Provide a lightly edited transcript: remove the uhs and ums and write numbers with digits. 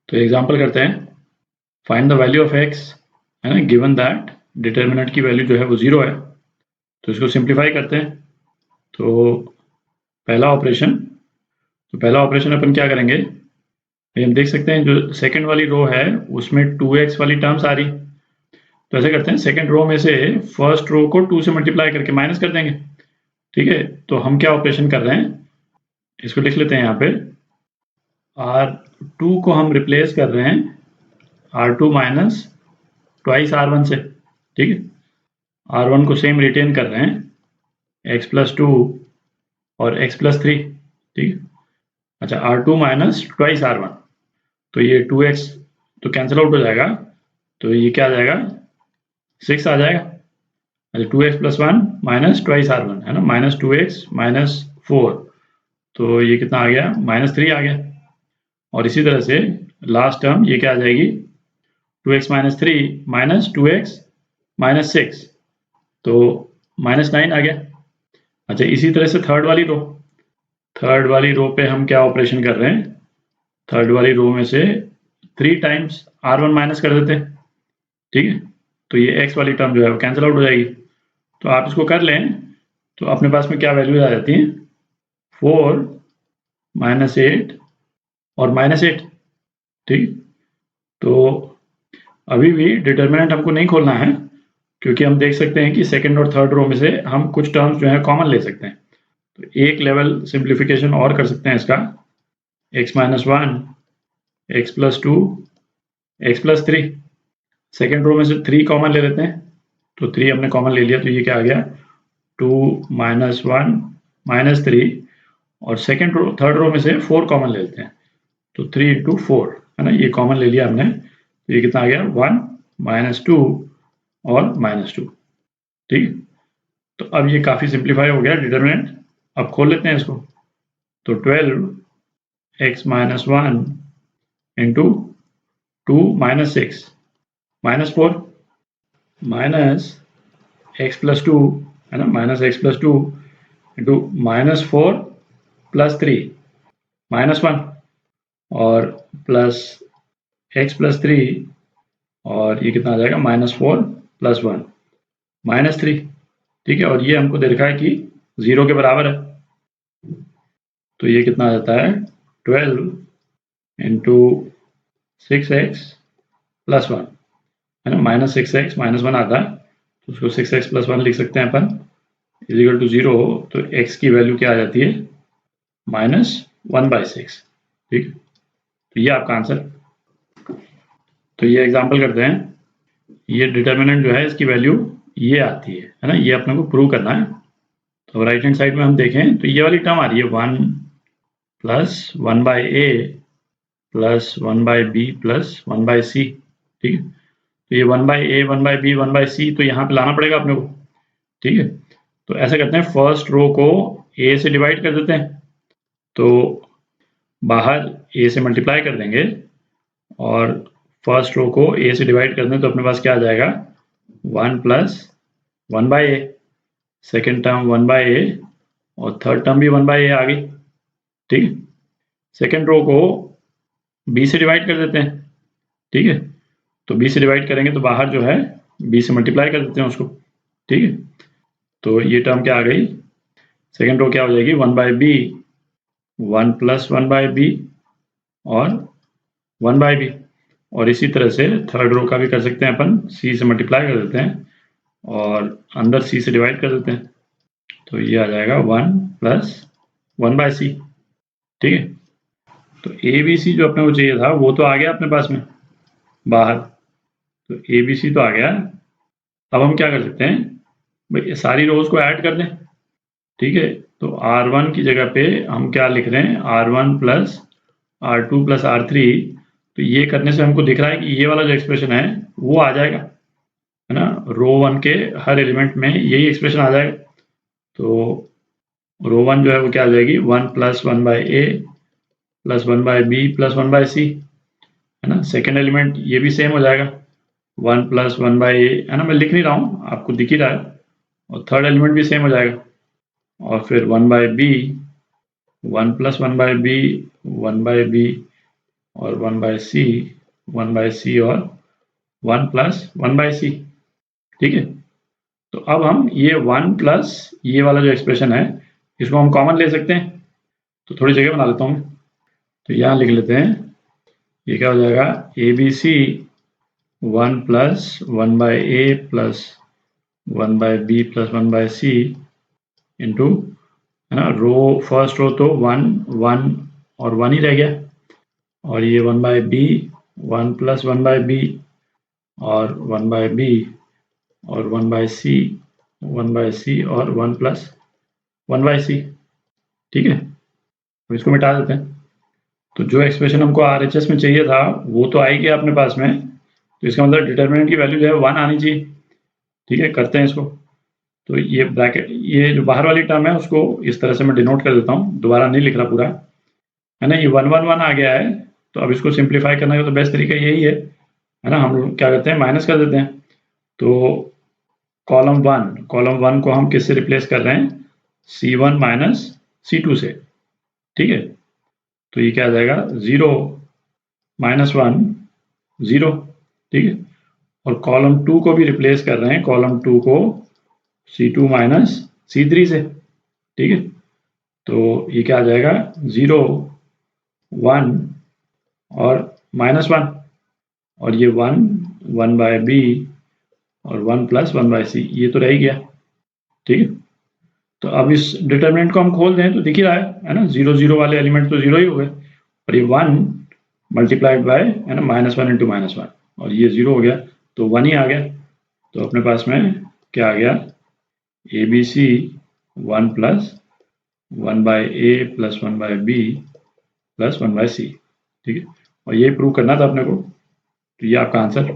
तो एग्जांपल करते हैं, find the value of x, है ना, गिवन दैट डिटर्मिनेंट की वैल्यू जो है वो 0 है। तो इसको सिंप्लीफाई करते हैं। तो पहला ऑपरेशन अपन क्या करेंगे, हम देख सकते हैं जो सेकंड वाली रो है उसमें 2x वाली टर्म्स आ रही। तो ऐसे करते हैं, सेकंड रो में से फर्स्ट रो को 2 से मल्टीप्लाई करके माइनस कर देंगे। ठीक है, तो हम क्या ऑपरेशन कर रहे हैं, इसको लिख लेते हैं यहाँ पे, R2 को हम रिप्लेस कर रहे हैं R2 माइनस ट्वाइस R1 से। ठीक है, R1 को सेम रिटेन कर रहे हैं x प्लस 2 और x प्लस 3। ठीक है, अच्छा, R2 माइनस ट्वाइस R1, तो ये 2x तो कैंसिल आउट हो जाएगा, तो ये क्या आ जाएगा, 6 आ जाएगा। अच्छा, 2x plus 1 minus twice R1 है ना, माइनस 2x माइनस 4, तो ये कितना आ गया, माइनस 3 आ गया। और इसी तरह से लास्ट टर्म ये क्या आ जाएगी, 2x minus 3 minus 2x minus 6, तो माइनस 9 आ गया। अच्छा, इसी तरह से थर्ड वाली रो पे हम क्या ऑपरेशन कर रहे हैं, थर्ड वाली रो में से 3 टाइम्स R1 माइनस कर देते हैं। ठीक है, तो ये x वाली टर्म जो है वो कैंसिल आउट हो जाएगी। तो आप इसको कर लें तो अपने पास में क्या वैल्यूज आ जाती हैं, 4 माइनस 8 और माइनस 8। ठीक, तो अभी भी डिटर्मिनेंट हमको नहीं खोलना है, क्योंकि हम देख सकते हैं कि सेकंड और थर्ड रो में से हम कुछ टर्म्स जो है कॉमन ले सकते हैं। तो एक लेवल सिंप्लीफिकेशन और कर सकते हैं इसका, x minus 1, x plus 2, x plus 3। Second row में से 3 कॉमन ले लेते हैं, तो 3 हमने कॉमन ले लिया, तो ये क्या आ गया, 2 माइनस 1 माइनस 3, और थर्ड रो में से 4 कॉमन ले लेते हैं, तो 3 इंटू 4 है ना, ये कॉमन ले लिया हमने, तो ये कितना आ गया, 1 माइनस 2 और माइनस 2। ठीक, तो अब ये काफ़ी सिंप्लीफाई हो गया डिटर्मिनेंट। अब खोल लेते हैं इसको, तो 12x minus 1 into 2 minus 6 minus 4 minus x plus 2 है ना, minus x plus 2 into minus 4 plus 3 minus 1 और प्लस x प्लस 3, और ये कितना आ जाएगा, माइनस 4 प्लस 1 माइनस 3। ठीक है, और ये हमको दे रखा है कि 0 के बराबर है, तो ये कितना आ जाता है, 12 इंटू 6x प्लस 1 है ना, माइनस 6x माइनस 1 आता है, तो उसको 6x प्लस 1 लिख सकते हैं अपन, इजिकल टू 0, तो x की वैल्यू क्या आ जाती है, माइनस 1/6। ठीक, तो ये आपका आंसर। तो ये एग्जांपल करते हैं, ये डिटर्मिनेंट जो है इसकी वैल्यू ये आती है ना, ये अपने को प्रूव करना है। तो राइट हैंड साइड में हम देखें तो ये वाली टर्म आ रही है 1 plus 1/a plus 1/b plus 1/c। ठीक है, तो ये 1/a 1/b 1/c तो यहाँ पे लाना पड़ेगा अपने को। ठीक है, तो ऐसे करते हैं, फर्स्ट रो को a से डिवाइड कर देते हैं, तो बाहर a से मल्टीप्लाई कर देंगे, और फर्स्ट रो को a से डिवाइड कर दें तो अपने पास क्या आ जाएगा, 1 plus 1/a, second term 1/a और थर्ड टर्म भी 1/a आ गई। ठीक है, सेकेंड रो को b से डिवाइड कर देते हैं। ठीक है, तो b से डिवाइड करेंगे तो बाहर जो है b से मल्टीप्लाई कर देते हैं उसको। ठीक है, तो ये टर्म क्या आ गई, सेकेंड रो क्या हो जाएगी, 1/b 1 प्लस 1/b और 1/b, और इसी तरह से थर्ड रो का भी कर सकते हैं अपन, c से मल्टीप्लाई कर देते हैं और अंदर c से डिवाइड कर देते हैं, तो ये आ जाएगा 1 प्लस 1/c। ठीक है, तो ABC जो अपने को चाहिए था वो तो आ गया अपने पास में बाहर, तो ABC तो आ गया। अब हम क्या कर सकते हैं, भाई सारी रोज को ऐड कर दें। ठीक है, तो R1 की जगह पे हम क्या लिख रहे हैं, R1 plus R2 plus R3, तो ये करने से हमको दिख रहा है कि ये वाला जो एक्सप्रेशन है वो आ जाएगा, है ना, रो 1 के हर एलिमेंट में यही एक्सप्रेशन आ जाएगा। तो रो 1 जो है वो क्या आ जाएगी, 1 plus 1/a plus 1/b plus 1/c, है ना, सेकेंड एलिमेंट ये भी सेम हो जाएगा, 1 प्लस 1/a, है ना, मैं लिख नहीं रहा हूँ, आपको दिख ही रहा है, और थर्ड एलिमेंट भी सेम हो जाएगा, और फिर 1/b 1 प्लस 1/b 1/b और 1/c और 1 प्लस 1/c। ठीक है, तो अब हम ये 1 प्लस ये वाला जो एक्सप्रेशन है इसको हम कॉमन ले सकते हैं। तो थोड़ी जगह बना लेता हूँ, तो यहाँ लिख लेते हैं, ये क्या हो जाएगा, ABC 1 plus 1/a plus 1/b plus 1/c into, है ना, रो फर्स्ट रो तो 1 1 और 1 ही रह गया, और ये 1/b 1 प्लस 1/b और 1/b और 1/c 1/c और 1 प्लस 1/c। ठीक है, तो इसको मिटा देते हैं। तो जो एक्सप्रेशन हमको RHS में चाहिए था वो तो आ ही गया अपने पास में, तो इसका मतलब डिटर्मिनेंट की वैल्यू जो है 1 आनी चाहिए। ठीक है, करते हैं इसको। तो ये ब्रैकेट, ये जो बाहर वाली टर्म है उसको इस तरह से मैं डिनोट कर देता हूँ, दोबारा नहीं लिख रहा पूरा, है ना। ये 1 1 1 आ गया है, तो अब इसको सिंप्लीफाई करने का तो बेस्ट तरीका यही है ना। हम लोग क्या करते हैं, माइनस कर देते हैं। तो कॉलम 1 को हम किससे रिप्लेस कर रहे हैं, C1 माइनस C2 से। ठीक है, तो ये क्या आ जाएगा, 0 माइनस 1 0। ठीक है, और कॉलम 2 को भी रिप्लेस कर रहे हैं, कॉलम 2 को C2 माइनस C3 से। ठीक है, तो ये क्या आ जाएगा, 0 1 और -1, और ये 1 1/b और 1 प्लस 1/c, ये तो रह ही गया। ठीक है, तो अब इस डिटर्मिनेंट को हम खोल दें तो दिख ही रहा है ना, 0 0 वाले एलिमेंट तो 0 ही हो गए, और ये 1 मल्टीप्लाइड बाय, है ना, -1 इंटू -1, और ये 0 हो गया, तो 1 ही आ गया। तो अपने पास में क्या आ गया, ABC 1 plus 1/a plus 1/b plus 1/c। ठीक है, और ये प्रूव करना था अपने को, तो ये आपका आंसर